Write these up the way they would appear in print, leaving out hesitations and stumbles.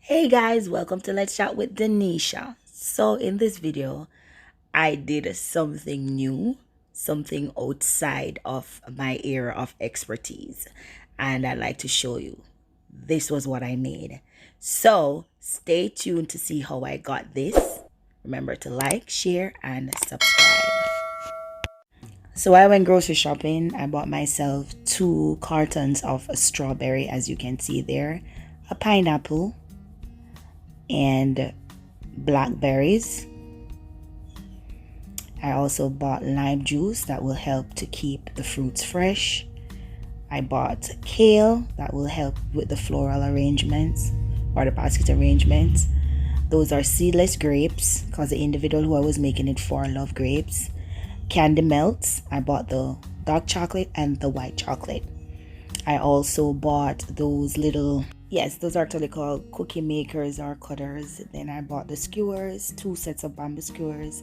Hey guys, welcome to Let's Chat with Denisha. So in this video, I did something new, something outside of my area of expertise, and I'd like to show you. This was what I made. So stay tuned to see how I got this. Remember to like, share, and subscribe. So I went grocery shopping. I bought myself 2 cartons of strawberry, as you can see there, a pineapple, and blackberries. I also bought lime juice that will help to keep the fruits fresh. I bought kale that will help with the floral arrangements or the basket arrangements. Those are seedless grapes because the individual who I was making it for love grapes. Candy melts. I bought the dark chocolate and the white chocolate. I also bought those little, yes, those are actually called cookie makers or cutters. Then I bought the skewers, 2 sets of bamboo skewers.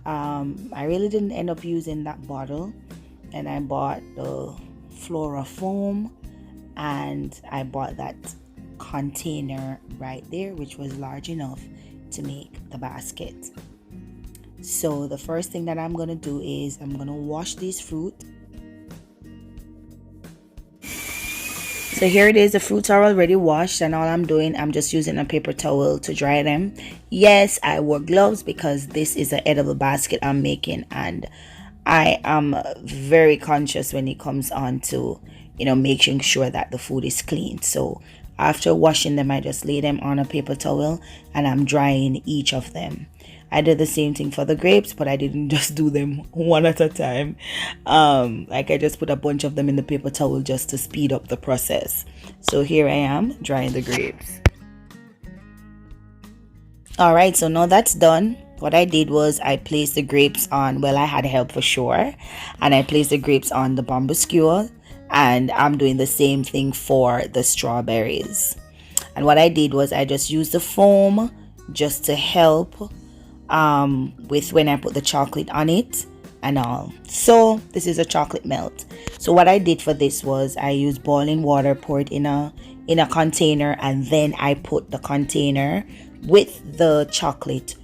I really didn't end up using that bottle. And I bought the Flora foam, and I bought that container right there, which was large enough to make the basket. So the first thing that I'm going to do is I'm going to wash these fruit. So here it is, the fruits are already washed, and all I'm doing, I'm just using a paper towel to dry them. Yes, I wore gloves because this is an edible basket I'm making, and I am very conscious when it comes on to, making sure that the food is clean. So after washing them, I just lay them on a paper towel and I'm drying each of them. I did the same thing for the grapes, but I didn't just do them one at a time. Like I just put a bunch of them in the paper towel just to speed up the process. So here I am drying the grapes. All right, so now that's done. What I did was I placed the grapes on, well, I had help for sure, and I placed the grapes on the bamboo skewer, and I'm doing the same thing for the strawberries. And what I did was I just used the foam just to help with when I put the chocolate on it and all. So this is a chocolate melt. So what I did for this was I used boiling water, poured in a container, and then I put the container with the chocolate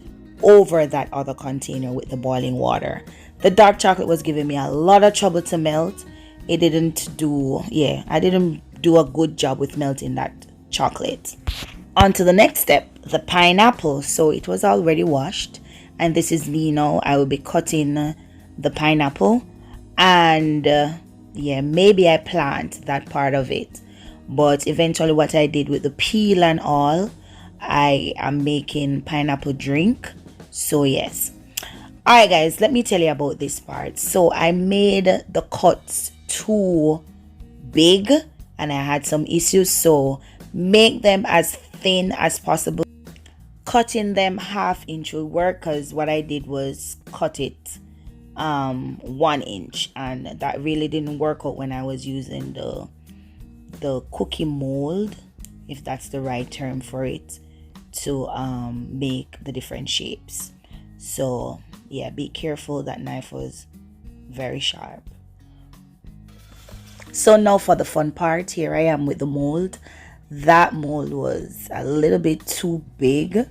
over that other container with the boiling water. The dark chocolate was giving me a lot of trouble to melt. I didn't do a good job with melting that chocolate. On to the next step, the pineapple. So it was already washed, and this is me now. I will be cutting the pineapple, and maybe I plant that part of it, but eventually what I did with the peel and all, I am making pineapple drink. So yes. All right guys, let me tell you about this part. So I made the cuts too big and I had some issues, so make them as thin as possible. Cutting them 1/2 inch will work, because what I did was cut it 1 inch, and that really didn't work out when I was using the cookie mold, if that's the right term for it, to make the different shapes. So yeah, be careful, that knife was very sharp. So now for the fun part, here I am with the mold. That mold was a little bit too big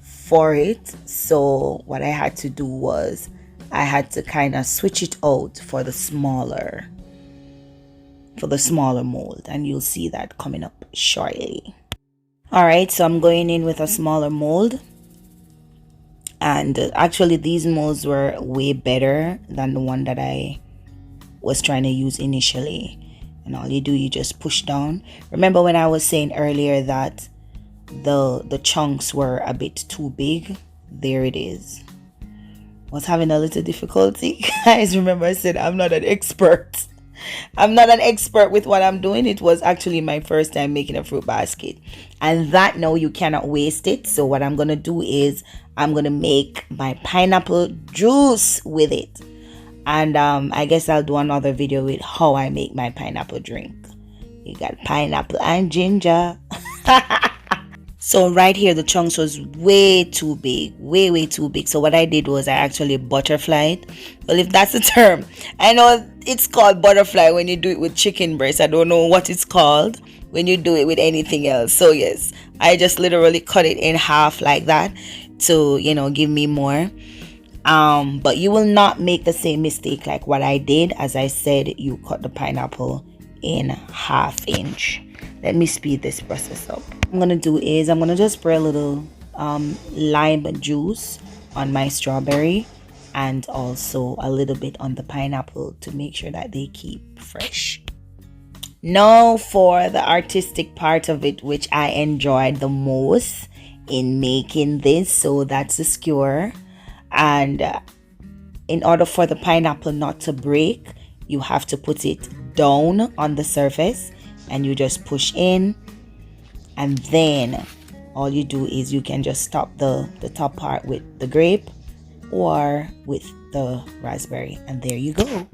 for it, so what I had to do was I had to kind of switch it out for the smaller mold, and you'll see that coming up shortly. All right, so I'm going in with a smaller mold, and actually these molds were way better than the one that I was trying to use initially. And all you do, you just push down. Remember when I was saying earlier that the chunks were a bit too big? There it is. Was having a little difficulty, guys. Remember I said I'm not an expert. I'm not an expert with what I'm doing. It was actually my first time making a fruit basket, and that now you cannot waste it. So what I'm gonna do is I'm gonna make my pineapple juice with it, and I guess I'll do another video with how I make my pineapple drink. You got pineapple and ginger. So right here the chunks was way too big, way too big. So what I did was I actually butterflied. Well, if that's the term, I know it's called butterfly when you do it with chicken breast. I don't know what it's called, when you do it with anything else. So yes, I just literally cut it in half like that to, you know, give me more. But you will not make the same mistake like what I did. As I said, you cut the pineapple in 1/2 inch. Let me speed this process up. What I'm gonna do is I'm gonna just spray a little lime juice on my strawberry and also a little bit on the pineapple to make sure that they keep fresh. Now for the artistic part of it, which I enjoyed the most in making this. So that's the skewer. And in order for the pineapple not to break, you have to put it down on the surface and you just push in, and then all you do is you can just stop the top part with the grape or with the raspberry, and there you go.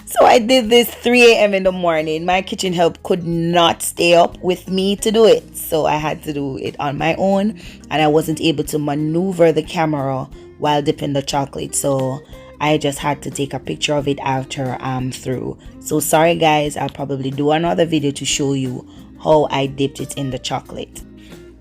So I did this 3 a.m. in the morning. My kitchen help could not stay up with me to do it, so I had to do it on my own, and I wasn't able to maneuver the camera while dipping the chocolate, so I just had to take a picture of it after I'm through. So sorry guys, I'll probably do another video to show you how I dipped it in the chocolate.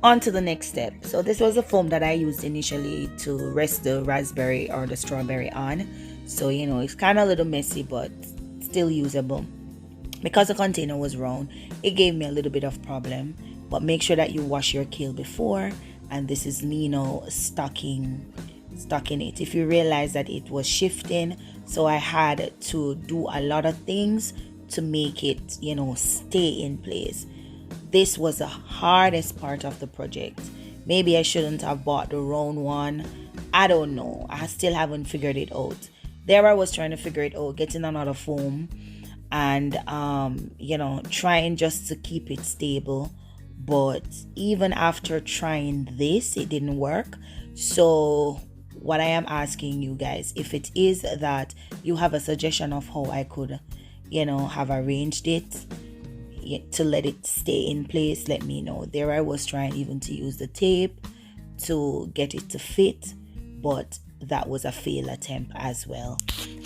On to the next step. So this was the foam that I used initially to rest the raspberry or the strawberry on. So you know, it's kind of a little messy but still usable. Because the container was round, it gave me a little bit of problem, but make sure that you wash your kale before. And this is me now stocking it. If you realize that it was shifting, so I had to do a lot of things to make it, you know, stay in place. This was the hardest part of the project. Maybe I shouldn't have bought the round one. I don't know. I still haven't figured it out. There I was trying to figure it out, getting another foam and you know, trying just to keep it stable. But even after trying this, it didn't work. So what I am asking you guys, if it is that you have a suggestion of how I could, you know, have arranged it to let it stay in place, let me know. There I was trying even to use the tape to get it to fit, but that was a failed attempt as well.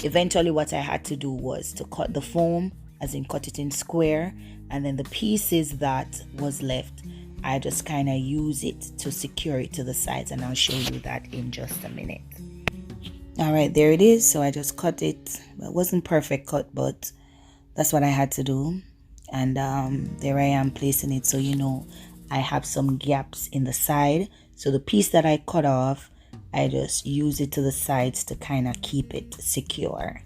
Eventually what I had to do was to cut the foam, as in cut it in square, and then the pieces that was left, I just kind of use it to secure it to the sides, and I'll show you that in just a minute. All right, there it is. So I just cut it. It wasn't perfect cut, but that's what I had to do. And there I am placing it, so you know I have some gaps in the side. So the piece that I cut off, I just use it to the sides to kind of keep it secure.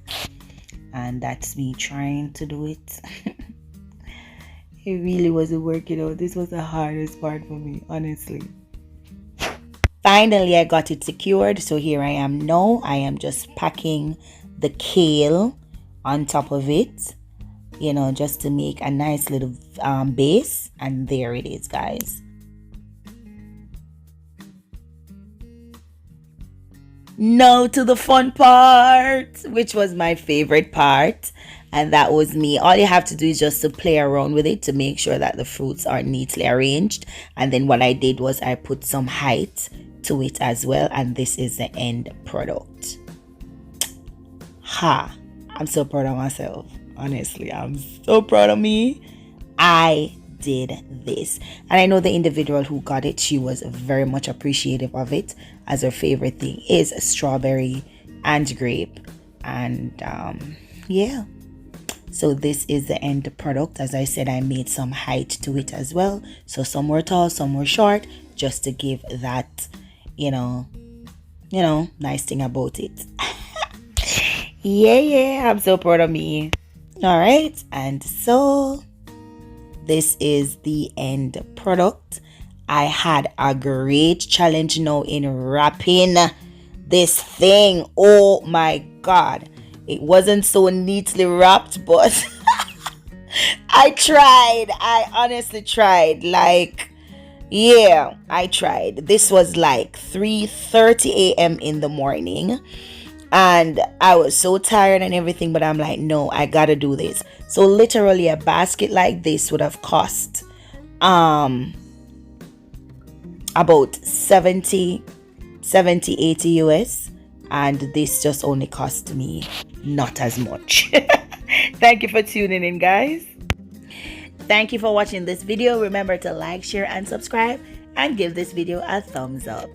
And that's me trying to do it. It really wasn't working out. This was the hardest part for me, honestly. Finally, I got it secured. So here I am now. I am just packing the kale on top of it, you know, just to make a nice little base. And there it is, guys. Now to the fun part, which was my favorite part, and that was me. All you have to do is just to play around with it to make sure that the fruits are neatly arranged. And then what I did was I put some height to it as well, and this is the end product. I'm so proud of myself. Honestly, I'm so proud of me. I did this, and I know the individual who got it, she was very much appreciative of it, as her favorite thing is strawberry and grape. And yeah, so this is the end product. As I said, I made some height to it as well, so some were tall, some were short, just to give that, you know, nice thing about it. yeah, I'm so proud of me. All right, and so this is the end product. I had a great challenge now in wrapping this thing. Oh my god, it wasn't so neatly wrapped, but I tried. I honestly tried. Like, yeah, I tried. This was like 3:30 a.m. in the morning, and I was so tired and everything, but I'm like, no, I gotta do this. So literally a basket like this would have cost about 70 80 US, and this just only cost me not as much. Thank you for tuning in, guys. thank you for watching this video. Remember to like, share, and subscribe, and give this video a thumbs up.